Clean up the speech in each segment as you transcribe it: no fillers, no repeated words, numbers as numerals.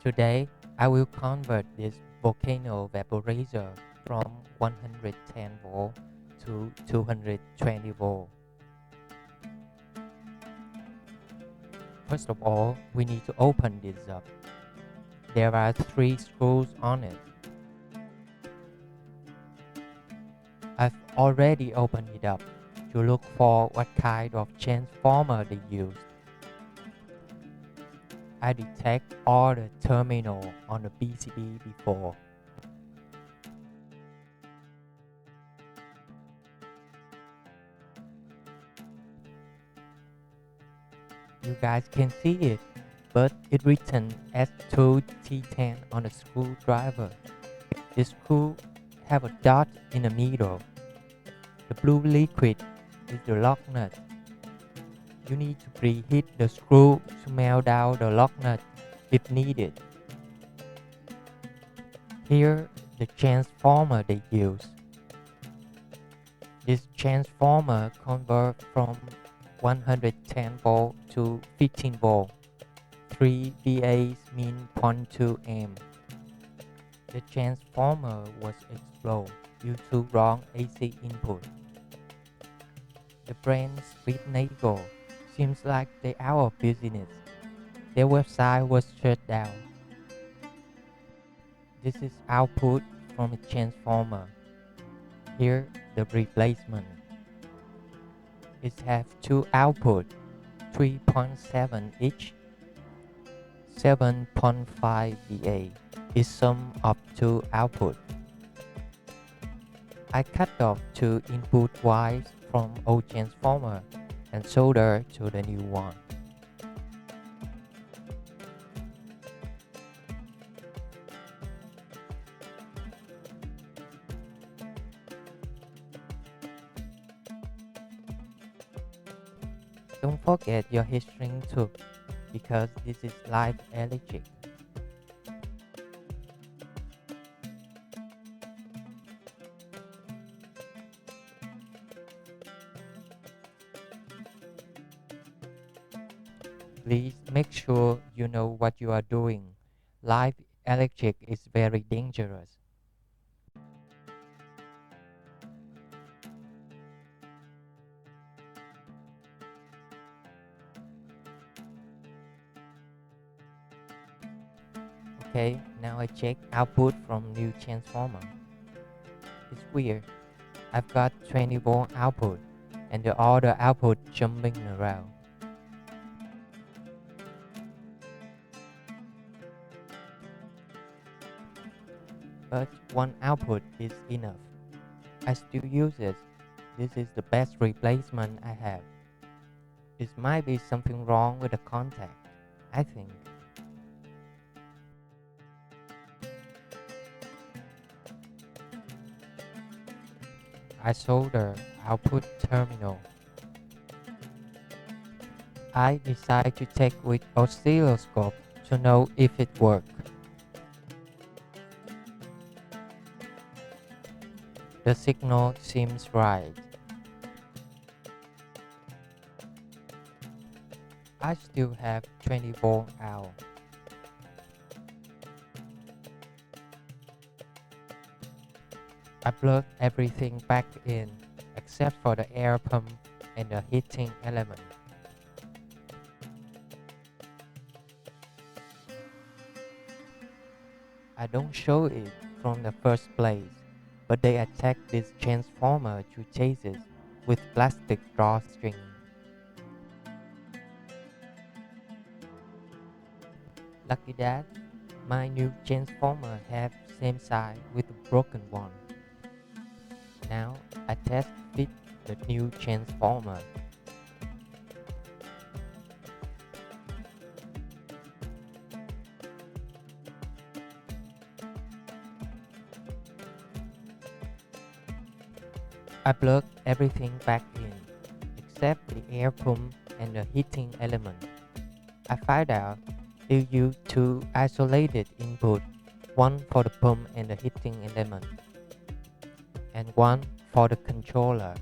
Today, I will convert this Volcano Vaporizer from 110 volt to 220 volt. First of all, we need to open this up. There are 3 screws on it. I've already opened it up to look for what kind of transformer they used. I detect all the terminals on the PCB before. You guys can see it, but it's written S2T10 on the screwdriver. The screw have a dot in the middle. The blue liquid is the lock nut. You need to preheat the screw to melt down the lock nut if needed. Here, the transformer they use. This transformer converts from 110 volt to 15 volt. 3 VAs mean 0.2 amp. The transformer was exploded due to wrong AC input. The brand Speednagle seems like they out of business. Their website was shut down. This is output from a transformer. Here, the replacement. It has 2 output, 3.7 each, 7.5 VA is sum of 2 output. I cut off 2 input wires from old transformer and solder to the new one. Don't forget your heat shrink too, because this is live electric. Please make sure you know what you are doing. Live electric is very dangerous. Okay, now I check output from new transformer. It's weird. I've got 20 volt output and the other output jumping around. But one output is enough. I still use it. This is the best replacement I have. It might be something wrong with the contact, I think. I solder output terminal. I decide to check with oscilloscope to know if it works. The signal seems right. I still have 20 volt out. I plug everything back in except for the air pump and the heating element. I don't show it from the first place, but they attack this transformer to chases with plastic drawstring. Lucky that my new transformer have same size with the broken one. Now I test fit the new transformer. I plug everything back in, except the air pump and the heating element. I find out they use 2 isolated inputs, one for the pump and the heating element, and one for the controller.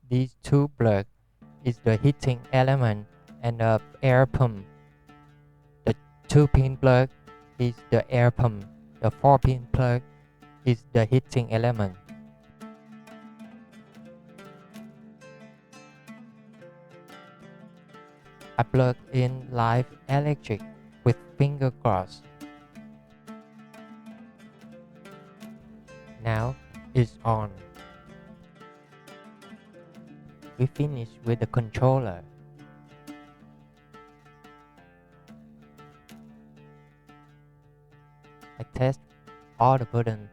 These two plugs is the heating element and the air pump. The 2-pin plug is the air pump. The 4-pin plug is the heating element. I plug in live electric with finger cross. Now it's on. We finish with the controller. I test all the buttons.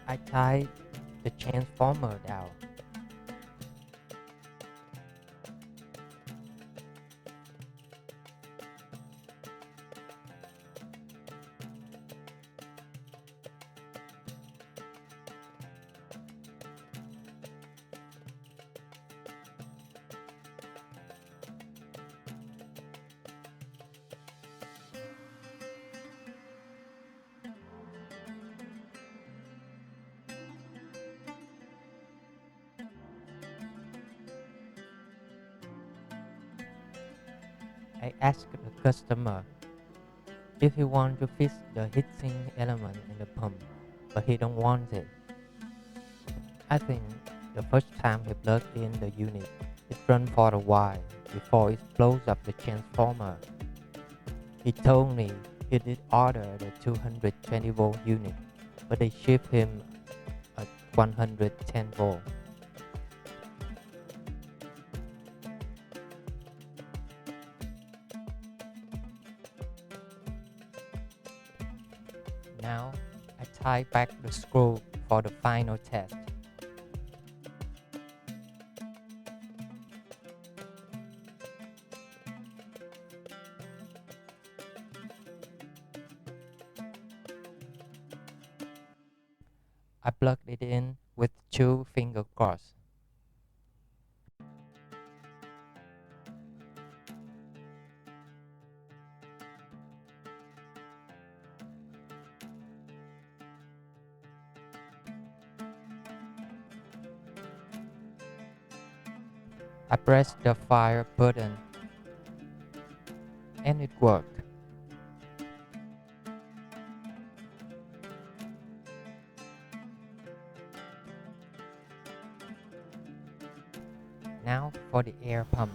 I tie the transformer down. I ask the customer if he wants to fix the heating element in the pump, but he don't want it. I think the first time he plugged in the unit, it ran for a while before it blows up the transformer. He told me he did order the 220 volt unit, but they shipped him a 110 volt. Now I tie back the screw for the final test. I plugged it in with 2 finger cross. I pressed the fire button and it worked. Now for the air pump.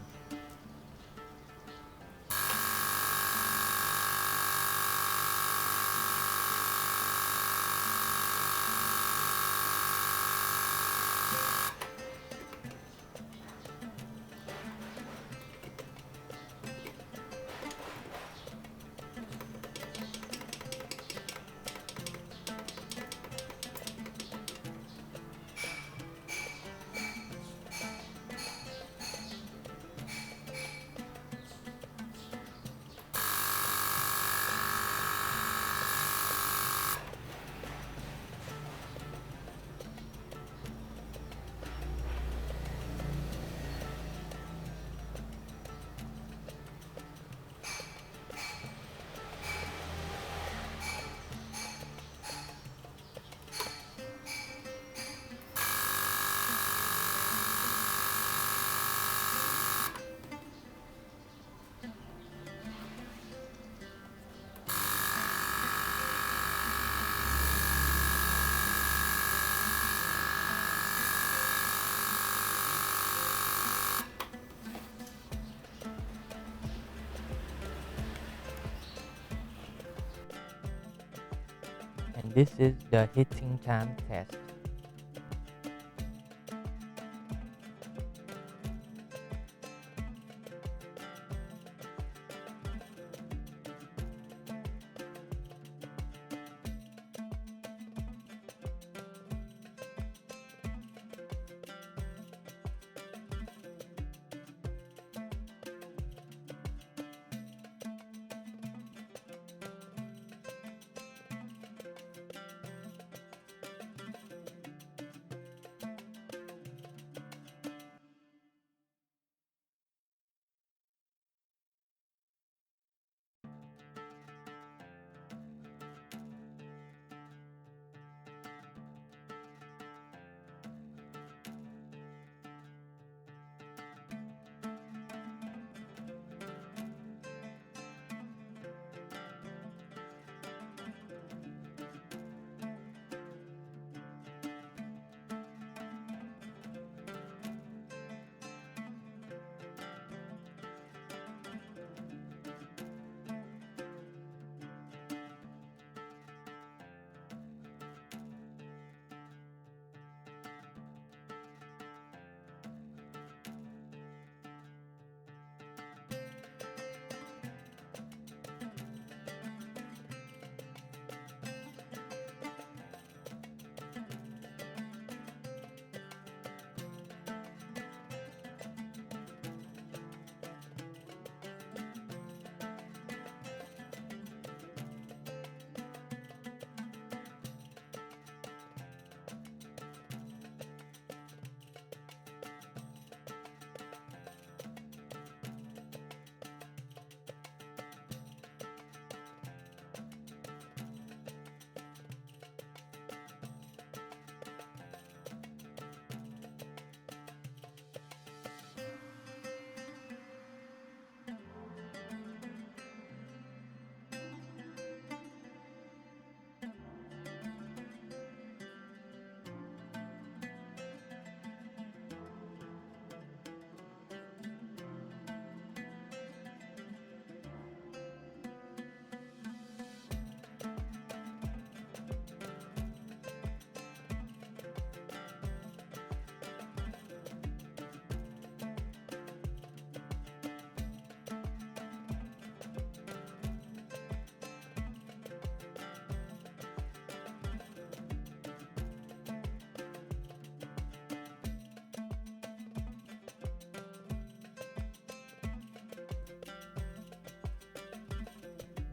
And this is the heating time test.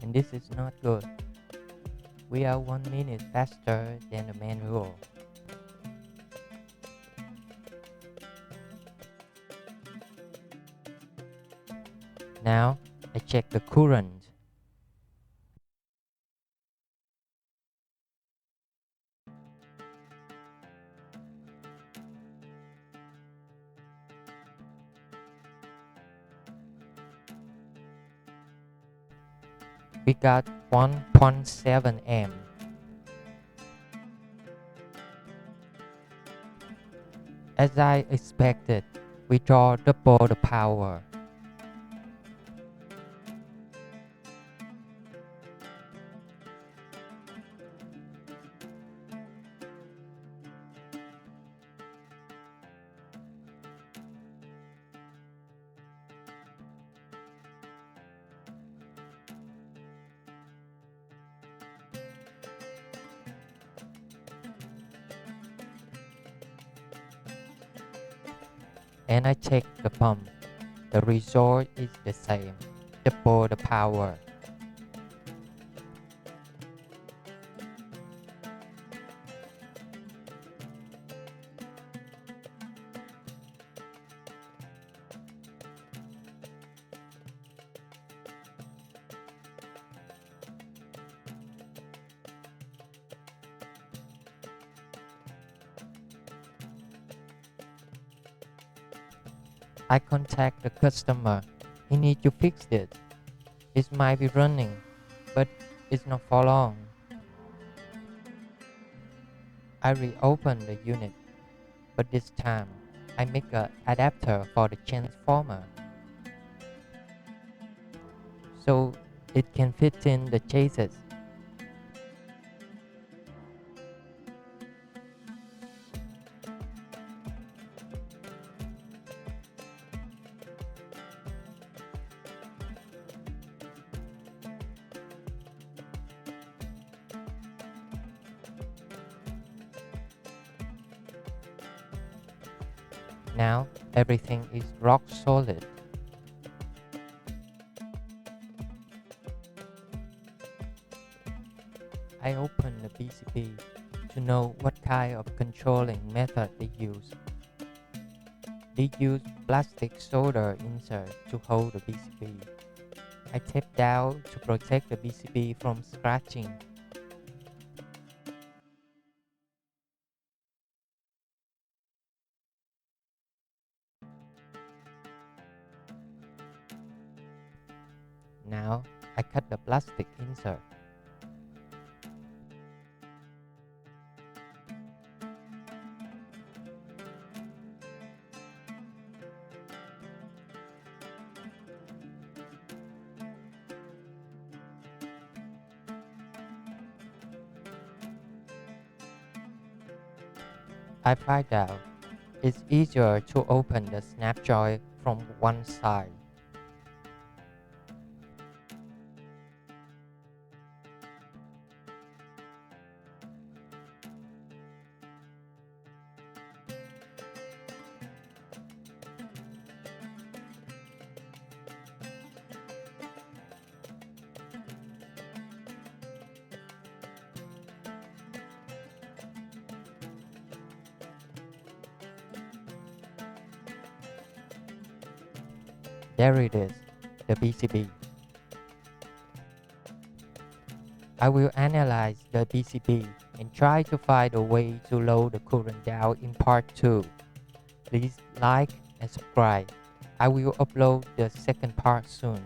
and this is not good. We are 1 minute faster than the manual. Now I check the current. We got 1.7 amp. As I expected, we draw double the power. And I check the pump. The result is the same, double the power. I contact the customer. He need to fix it. It might be running, but it's not for long. I reopen the unit, but this time I make an adapter for the transformer so it can fit in the chassis. Now everything is rock solid. I open the PCB to know what kind of controlling method they use. They use plastic solder insert to hold the PCB. I tape down to protect the PCB from scratching. Now I cut the plastic insert. I find out it's easier to open the snap joint from one side. There it is, the PCB. I will analyze the PCB and try to find a way to lower the current down in part 2. Please like and subscribe. I will upload the second part soon.